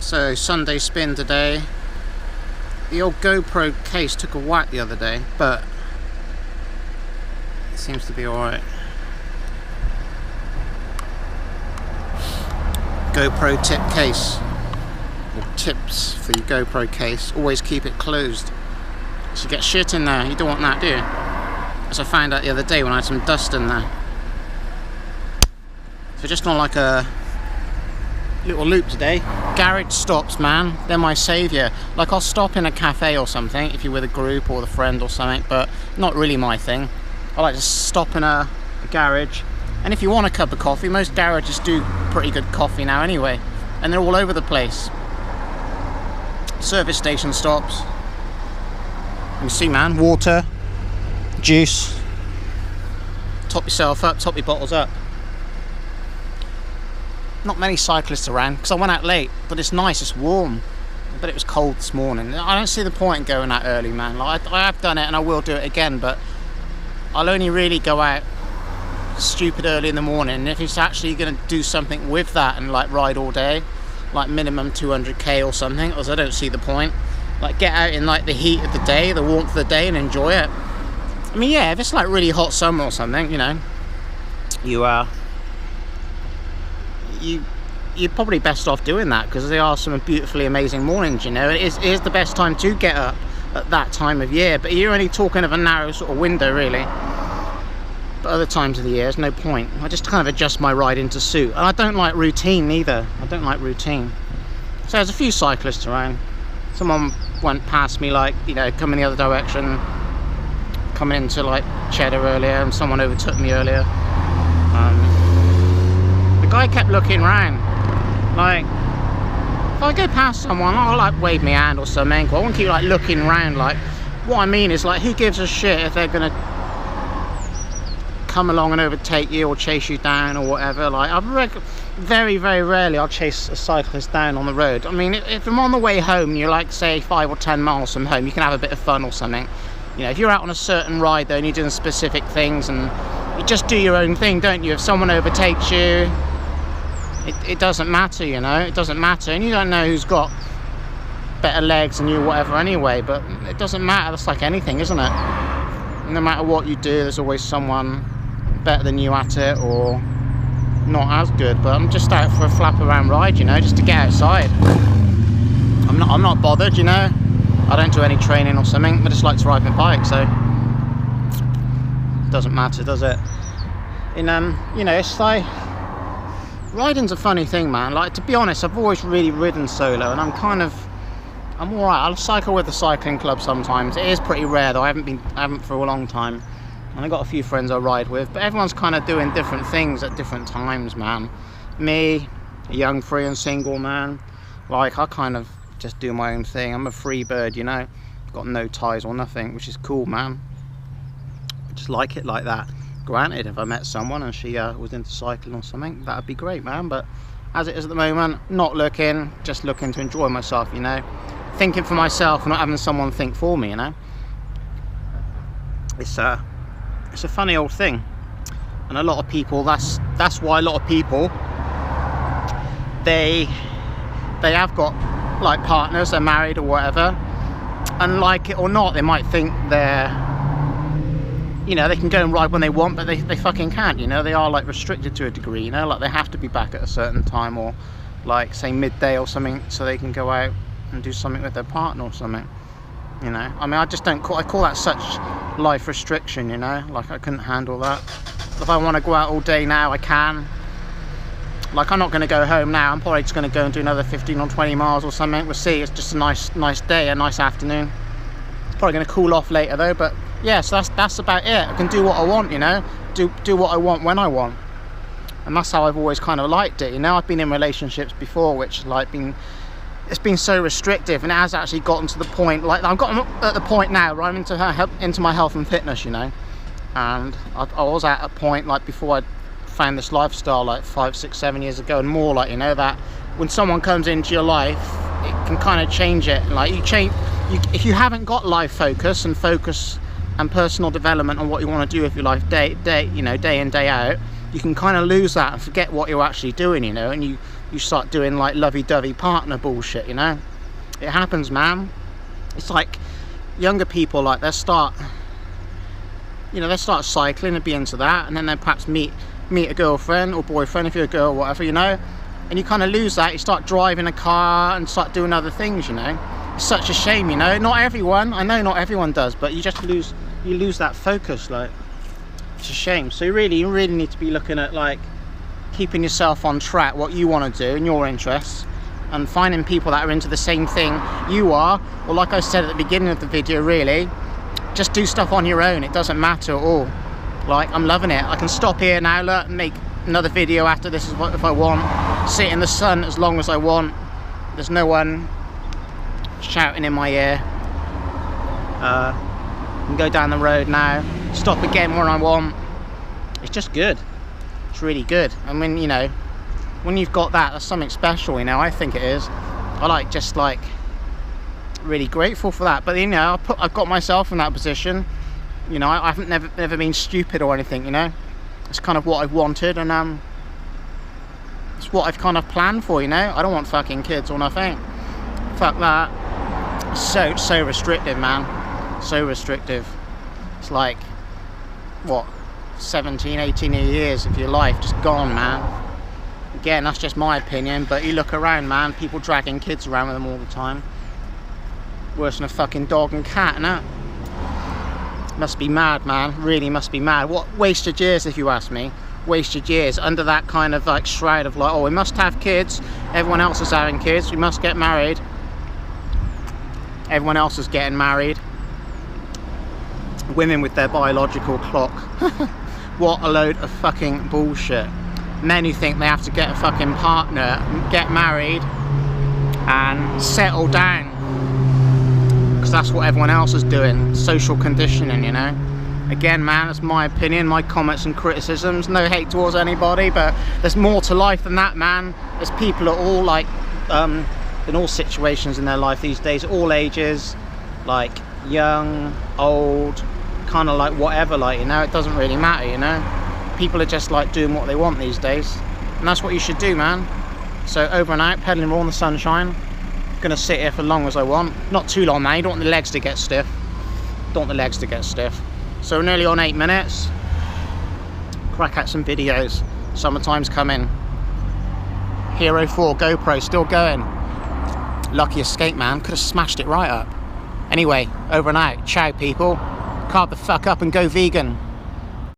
So Sunday spin today. The old GoPro case took a whack the other day, but it seems to be alright. GoPro tip case, or tips for your GoPro case, always keep it closed. So you get shit in there, you don't want that, do you? As I found out the other day when I had some dust in there. So just on like a little loop today. Garage stops, man, they're my saviour. Like I'll stop in a cafe or something if you're with a group or with a friend or something, but not really my thing. I like to stop in a garage, and if you want a cup of coffee, most garages do pretty good coffee now anyway, and they're all over the place. Service station stops. You can see, man, water, juice. Top yourself up, top your bottles up. Not many cyclists around because I went out late, but it's nice, it's warm. But it was cold this morning. I don't see the point in going out early, man. Like I have done it and I will do it again, but I'll only really go out stupid early in the morning. And if it's actually going to do something with that and like ride all day, like minimum 200k or something, because I don't see the point. Like get out in like the heat of the day, the warmth of the day, and enjoy it. I mean, yeah, if it's like really hot summer or something, you know, you're probably best off doing that, because there are some beautifully amazing mornings, you know. It is the best time to get up at that time of year, but you're only talking of a narrow sort of window really. But other times of the year there's no point. I just kind of adjust my ride into suit, and I don't like routine either. I don't like routine. So there's a few cyclists around. Someone went past me, like, you know, coming the other direction, coming into like Cheddar earlier, and someone overtook me earlier. I kept looking round. Like, if I go past someone, I'll like wave my hand or something. I won't keep like looking round. Like, what I mean is, like, who gives a shit if they're gonna come along and overtake you or chase you down or whatever. Like, very, very rarely I'll chase a cyclist down on the road. I mean, if I'm on the way home and you're like, say, 5 or 10 miles from home, you can have a bit of fun or something. You know, if you're out on a certain ride though and you're doing specific things, and you just do your own thing, don't you? If someone overtakes you, it doesn't matter, you know, it doesn't matter, and you don't know who's got better legs than you or whatever anyway, but it doesn't matter. That's like anything, isn't it? No matter what you do, there's always someone better than you at it, or not as good. But I'm just out for a flap around ride, you know, just to get outside. I'm not bothered, you know. I don't do any training or something, I just like to ride my bike, so it doesn't matter, does it? And you know, it's like, riding's a funny thing, man. Like, to be honest, I've always really ridden solo, and I'm alright. I'll cycle with the cycling club sometimes. It is pretty rare though. I haven't for a long time, and I got a few friends I ride with, but everyone's kind of doing different things at different times, man. Me, a young free and single man, like, I kind of just do my own thing. I'm a free bird, you know, got no ties or nothing, which is cool, man. I just like it like that. Granted, if I met someone and she was into cycling or something, that'd be great, man. But as it is at the moment, not looking, just looking to enjoy myself, you know, thinking for myself, not having someone think for me, you know. It's a funny old thing, and a lot of people, that's why a lot of people, they have got like partners, they're married or whatever, and like it or not, they might think they're, you know, they can go and ride when they want, but they fucking can't, you know. They are like restricted to a degree, you know, like they have to be back at a certain time, or like say midday or something, so they can go out and do something with their partner or something, you know. I mean, I just don't I call that such life restriction, you know. Like, I couldn't handle that. If I want to go out all day now, I can. Like, I'm not going to go home now. I'm probably just going to go and do another 15 or 20 miles or something. We'll see. It's just a nice day, a nice afternoon. Probably going to cool off later though, but yeah, so that's about it. I can do what I want, you know, do what I want when I want, and that's how I've always kind of liked it, you know. I've been in relationships before which like it's been so restrictive, and it has actually gotten to the point, like I've gotten at the point now where I'm into my health and fitness, you know, and I was at a point like before I found this lifestyle like 5, 6, 7 years ago and more, like, you know, that when someone comes into your life, it can kind of change it. Like, if you haven't got life focus and personal development on what you want to do with your life day in, day out, you can kind of lose that and forget what you're actually doing, you know, and you you start doing like lovey-dovey partner bullshit, you know. It happens, man. It's like younger people, like they start cycling and be into that, and then they perhaps meet a girlfriend or boyfriend if you're a girl or whatever, you know, and you kind of lose that. You start driving a car and start doing other things, you know. It's such a shame, you know. Not everyone, I know not everyone does, but you just lose that focus. Like, it's a shame. So you really need to be looking at like keeping yourself on track, what you want to do and your interests, and finding people that are into the same thing you are. Or like I said at the beginning of the video, really just do stuff on your own. It doesn't matter at all. Like, I'm loving it. I can stop here now, look, and make another video after this if I want, sit in the sun as long as I want. There's no one shouting in my ear. I can go down the road now, stop again when I want. It's just good. It's really good. And when, you know, when you've got that, that's something special, you know. I think it is. I like, just like, really grateful for that. But you know, I've got myself in that position. You know, I haven't never been stupid or anything, you know. It's kind of what I've wanted, and it's what I've kind of planned for, you know. I don't want fucking kids or nothing. Fuck that. It's so restrictive, man. So restrictive. It's like, what, 17, 18 years of your life just gone, man. Again, that's just my opinion, but you look around, man, people dragging kids around with them all the time. Worse than a fucking dog and cat, innit? Must be mad, man. Really must be mad. What wasted years, if you ask me. Wasted years under that kind of like shroud of like, oh, we must have kids, everyone else is having kids, we must get married, everyone else is getting married, women with their biological clock. What a load of fucking bullshit. Men who think they have to get a fucking partner, get married and settle down, because that's what everyone else is doing. Social conditioning, you know. Again, man, that's my opinion, my comments and criticisms. No hate towards anybody, but there's more to life than that, man. There's people at all, like, in all situations in their life these days, all ages, like young, old, kind of like whatever, like, you know, it doesn't really matter, you know. People are just like doing what they want these days, and that's what you should do, man. So over and out, pedaling raw in the sunshine. Gonna sit here for as long as I want. Not too long, man. You don't want the legs to get stiff. Don't want the legs to get stiff. So we're nearly on 8 minutes. Crack out some videos. Summertime's coming. Hero 4 GoPro still going. Lucky escape, man. Could have smashed it right up. Anyway, over and out. Ciao, people. Carb the fuck up and go vegan.